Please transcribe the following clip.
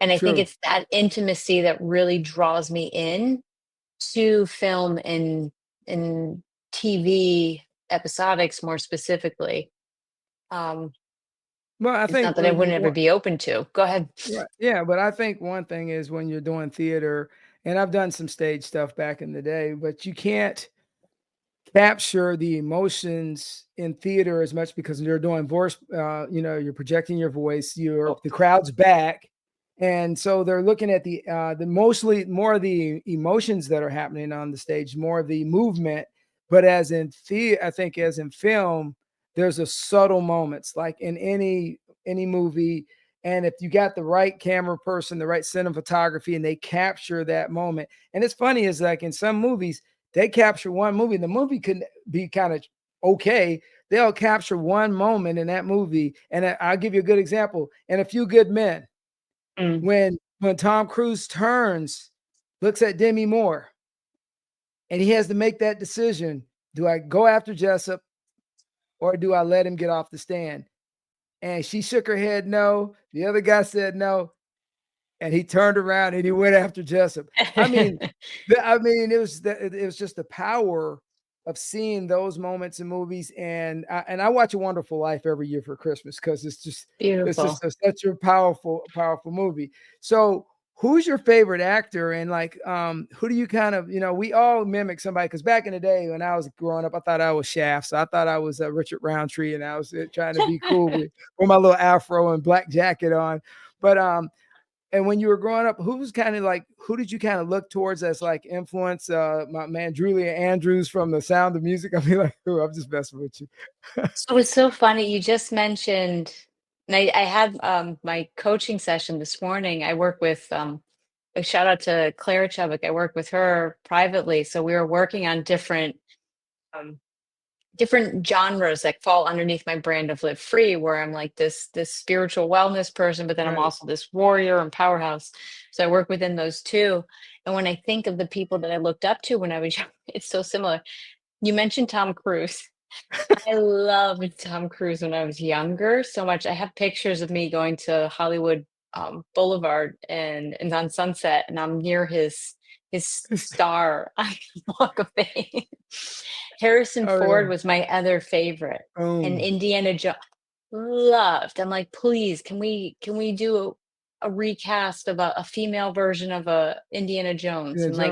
And I think True. it's that intimacy that really draws me in to film and TV episodics more specifically. Um, Well, I it's not think that I when wouldn't ever you be open to. Go ahead. right. Yeah, but I think one thing is when you're doing theater, and I've done some stage stuff back in the day, but you can't capture the emotions in theater as much because you're doing voice, you're projecting your voice, you're Oh, the crowd's back. And so they're looking at the mostly more of the emotions that are happening on the stage, more of the movement. But as in theater, I think as in film, there's a subtle moments like in any movie. And if you got the right camera person, the right cinematography, and they capture that moment. And it's funny is like in some movies, they capture one movie. The movie could be kind of okay. They'll capture one moment in that movie. And I'll give you a good example. In A Few Good Men, mm. when Tom Cruise turns, looks at Demi Moore, and he has to make that decision. Do I go after Jessup or do I let him get off the stand? And she shook her head no. The other guy said no. And he turned around and he went after Jessup. I mean, it was just the power of seeing those moments in movies, and I watch A Wonderful Life every year for Christmas because it's Beautiful. just such a powerful movie. So, who's your favorite actor, and like who do you kind of we all mimic somebody because back in the day when I was growing up, I thought I was Shaft, so I thought I was Richard Roundtree, and I was trying to be cool with my little afro and black jacket on, but and when you were growing up, who was kind of like who did you kind of look towards as like influence? My man Julia Andrews from The Sound of Music. I mean, like, ooh, I'm just messing with you. So it's so funny. You just mentioned, and I had my coaching session this morning. I work with a shout out to Claire Chubbuck. I work with her privately. So we were working on um, different genres that fall underneath my brand of Live Free, where I'm like this spiritual wellness person, but then I'm Right. also this warrior and powerhouse. So I work within those two. And when I think of the people that I looked up to when I was young, it's so similar. You mentioned Tom Cruise. I loved Tom Cruise when I was younger so much. I have pictures of me going to Hollywood Boulevard and on Sunset, and I'm near his star on Walk of Fame. Harrison Oh Ford yeah. was my other favorite, and Boom. Indiana Jones loved. I'm like, please, can we do a recast of a female version of a Indiana Jones? Yeah, And like